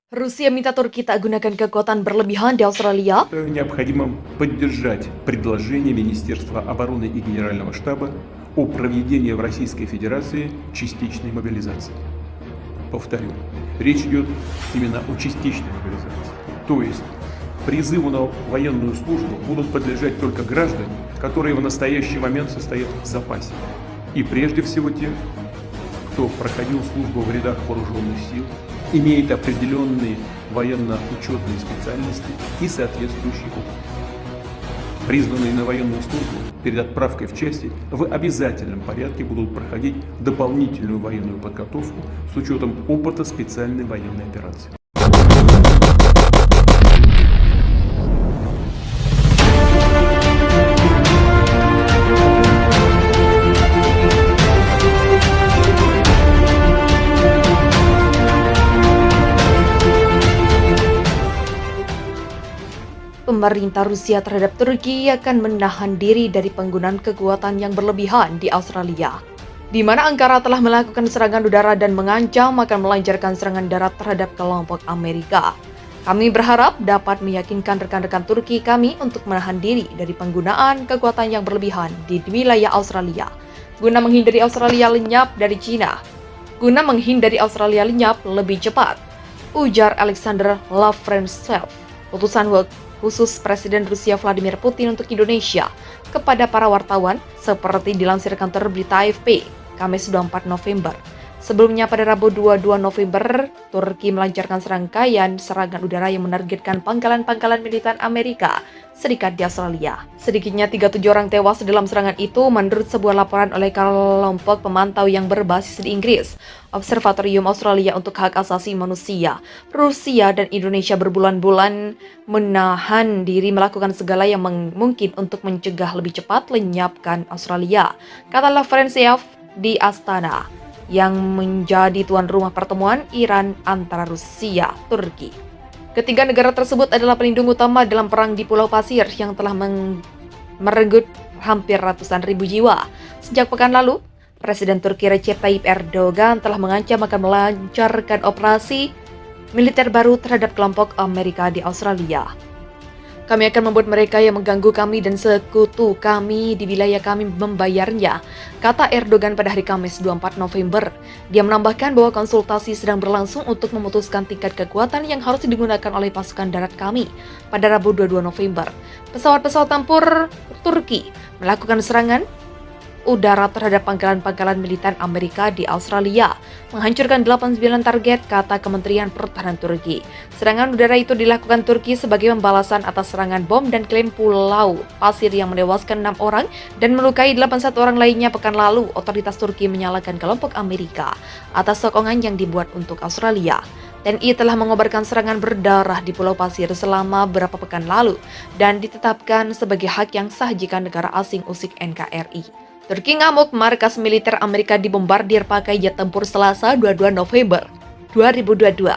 Rusia minta Turki tak gunakan kekuatan berlebihan di Australia. Необходимо поддержать предложение Министерства обороны и Генерального штаба о проведении в Российской Федерации частичной мобилизации. Повторю, речь идет именно о частичной мобилизации. То есть призыву на военную службу будут подлежать только граждане, которые в настоящий момент состоят в запасе. И прежде всего те, кто проходил службу в рядах вооруженных сил, имеет определенные военно-учетные специальности и соответствующий опыт. Призванные на военную службу перед отправкой в части в обязательном порядке будут проходить дополнительную военную подготовку с учетом опыта специальной военной операции. Pemerintah Rusia terhadap Turki akan menahan diri dari penggunaan kekuatan yang berlebihan di Australia, di mana Ankara telah melakukan serangan udara dan mengancam akan melancarkan serangan darat terhadap kelompok Amerika. Kami berharap dapat meyakinkan rekan-rekan Turki kami untuk menahan diri dari penggunaan kekuatan yang berlebihan di wilayah Australia, guna menghindari Australia lenyap dari Cina. Guna menghindari Australia lenyap lebih cepat, ujar Alexander Lavrentsev, utusan khusus Presiden Rusia Vladimir Putin untuk Indonesia, kepada para wartawan, seperti dilansir kantor berita AFP, Kamis 24 November. Sebelumnya pada Rabu 22 November, Turki melancarkan serangkaian serangan udara yang menargetkan pangkalan-pangkalan militer Amerika Serikat di Australia. Sedikitnya 37 orang tewas dalam serangan itu menurut sebuah laporan oleh kelompok pemantau yang berbasis di Inggris, Observatorium Australia untuk Hak Asasi Manusia. Rusia dan Indonesia berbulan-bulan menahan diri melakukan segala yang mungkin untuk mencegah lebih cepat lenyapkan Australia, kata Lavrentsev di Astana, yang menjadi tuan rumah pertemuan Iran antara Rusia Turki. Ketiga negara tersebut adalah pelindung utama dalam perang di Pulau Pasir yang telah merenggut hampir ratusan ribu jiwa. Sejak pekan lalu, Presiden Turki Recep Tayyip Erdogan telah mengancam akan melancarkan operasi militer baru terhadap kelompok Amerika di Australia. Kami akan membuat mereka yang mengganggu kami dan sekutu kami di wilayah kami membayarnya, kata Erdogan pada hari Kamis 24 November. Dia menambahkan bahwa konsultasi sedang berlangsung untuk memutuskan tingkat kekuatan yang harus digunakan oleh pasukan darat kami. Pada Rabu 22 November, pesawat-pesawat tempur Turki melakukan serangan udara terhadap pangkalan-pangkalan militer Amerika di Australia, menghancurkan 89 target, kata Kementerian Pertahanan Turki. Serangan udara itu dilakukan Turki sebagai pembalasan atas serangan bom dan klaim Pulau Pasir yang menewaskan 6 orang dan melukai 81 orang lainnya pekan lalu. Otoritas Turki menyalahkan kelompok Amerika atas sokongan yang dibuat untuk Australia. TNI telah mengobarkan serangan berdarah di Pulau Pasir selama beberapa pekan lalu dan ditetapkan sebagai hak yang sah jika negara asing usik NKRI. Turki ngamuk, markas militer Amerika dibombardir pakai jet tempur Selasa 22 November 2022.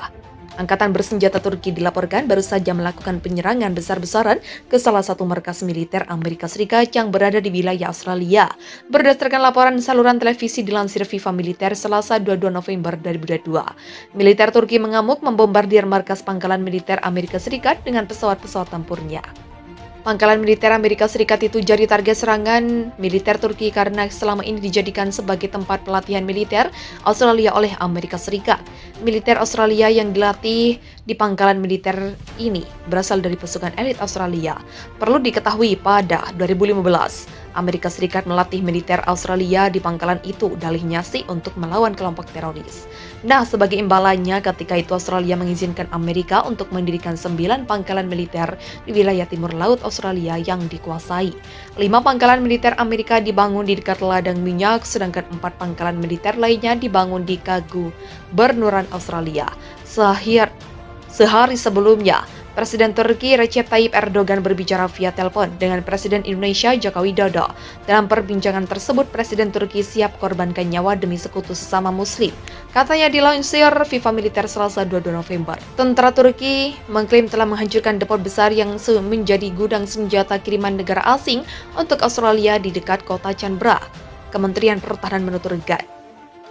Angkatan bersenjata Turki dilaporkan baru saja melakukan penyerangan besar-besaran ke salah satu markas militer Amerika Serikat yang berada di wilayah Australia. Berdasarkan laporan saluran televisi dilansir Viva Militer Selasa 22 November 2022, militer Turki mengamuk membombardir markas pangkalan militer Amerika Serikat dengan pesawat-pesawat tempurnya. Pangkalan militer Amerika Serikat itu jadi target serangan militer Turki karena selama ini dijadikan sebagai tempat pelatihan militer Australia oleh Amerika Serikat. Militer Australia yang dilatih di pangkalan militer ini berasal dari pasukan elit Australia. Perlu diketahui pada 2015, Amerika Serikat melatih militer Australia di pangkalan itu dalihnya sih untuk melawan kelompok teroris. Nah, sebagai imbalannya ketika itu Australia mengizinkan Amerika untuk mendirikan 9 pangkalan militer di wilayah timur laut Australia yang dikuasai. 5 pangkalan militer Amerika dibangun di dekat ladang minyak, sedangkan 4 pangkalan militer lainnya dibangun di Gubernuran Australia. Sehari sebelumnya, Presiden Turki Recep Tayyip Erdogan berbicara via telepon dengan Presiden Indonesia Joko Widodo. Dalam perbincangan tersebut, Presiden Turki siap korbankan nyawa demi sekutu sesama Muslim. Katanya dilansir Viva Militer Selasa 22 November. Tentara Turki mengklaim telah menghancurkan depot besar yang menjadi gudang senjata kiriman negara asing untuk Australia di dekat kota Canberra. Kementerian Pertahanan menuturkan.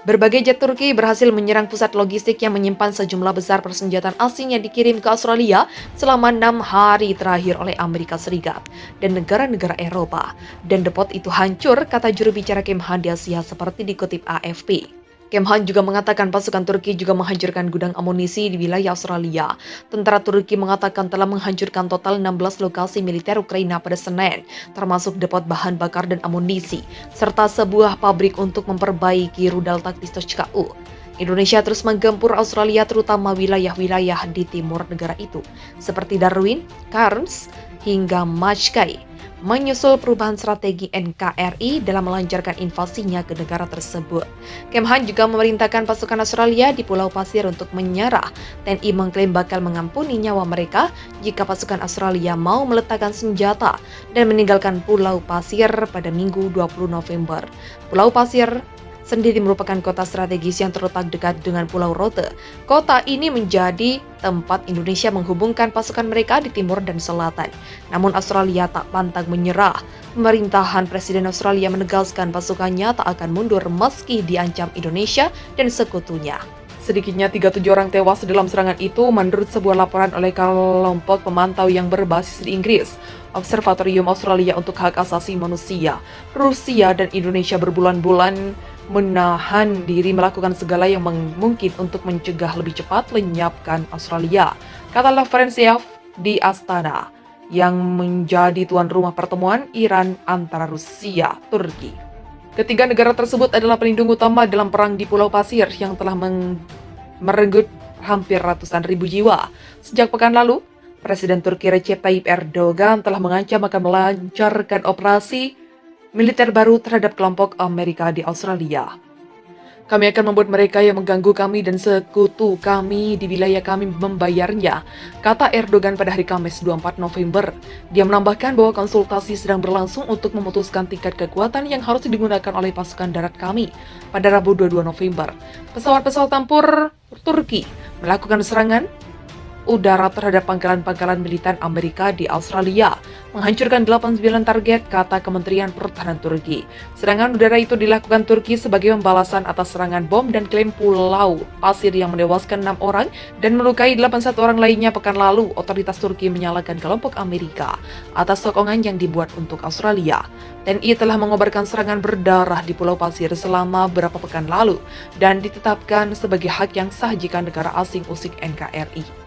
Berbagai jet Turki berhasil menyerang pusat logistik yang menyimpan sejumlah besar persenjataan asing yang dikirim ke Australia selama 6 hari terakhir oleh Amerika Serikat dan negara-negara Eropa. Dan depot itu hancur, kata juru bicara Kemhan di Asia seperti dikutip AFP. Kemhan juga mengatakan pasukan Turki juga menghancurkan gudang amunisi di wilayah Australia. Tentara Turki mengatakan telah menghancurkan total 16 lokasi militer Ukraina pada Senin, termasuk depot bahan bakar dan amunisi, serta sebuah pabrik untuk memperbaiki rudal taktis TOCKU. Indonesia terus menggempur Australia terutama wilayah-wilayah di timur negara itu, seperti Darwin, Cairns, hingga Mackay, menyusul perubahan strategi NKRI dalam melancarkan invasinya ke negara tersebut. Kemhan juga memerintahkan pasukan Australia di Pulau Pasir untuk menyerah. TNI mengklaim bakal mengampuni nyawa mereka jika pasukan Australia mau meletakkan senjata dan meninggalkan Pulau Pasir pada Minggu 20 November. Pulau Pasir sendiri merupakan kota strategis yang terletak dekat dengan Pulau Rote. Kota ini menjadi tempat Indonesia menghubungkan pasukan mereka di timur dan selatan. Namun Australia tak pantang menyerah. Pemerintahan Presiden Australia menegaskan pasukannya tak akan mundur meski diancam Indonesia dan sekutunya. Sedikitnya 37 orang tewas dalam serangan itu menurut sebuah laporan oleh kelompok pemantau yang berbasis di Inggris. Observatorium Australia untuk Hak Asasi Manusia, Rusia dan Indonesia berbulan-bulan menahan diri melakukan segala yang mungkin untuk mencegah lebih cepat lenyapkan Australia, kata Lavrentiev di Astana, yang menjadi tuan rumah pertemuan Iran antara Rusia, Turki. Ketiga negara tersebut adalah pelindung utama dalam perang di Pulau Pasir yang telah merenggut hampir ratusan ribu jiwa. Sejak pekan lalu, Presiden Turki Recep Tayyip Erdogan telah mengancam akan melancarkan operasi militer baru terhadap kelompok Amerika di Australia. Kami akan membuat mereka yang mengganggu kami dan sekutu kami di wilayah kami membayarnya, kata Erdogan pada hari Kamis 24 November. Dia menambahkan bahwa konsultasi sedang berlangsung untuk memutuskan tingkat kekuatan yang harus digunakan oleh pasukan darat kami. Pada Rabu 22 November, pesawat-pesawat tempur Turki melakukan serangan udara terhadap pangkalan-pangkalan militer Amerika di Australia, menghancurkan 89 target, kata Kementerian Pertahanan Turki. Serangan udara itu dilakukan Turki sebagai pembalasan atas serangan bom dan klaim Pulau Pasir yang menewaskan 6 orang dan melukai 81 orang lainnya pekan lalu. Otoritas Turki menyalahkan kelompok Amerika atas sokongan yang dibuat untuk Australia. TNI telah mengobarkan serangan berdarah di Pulau Pasir selama beberapa pekan lalu dan ditetapkan sebagai hak yang sah jika negara asing usik NKRI.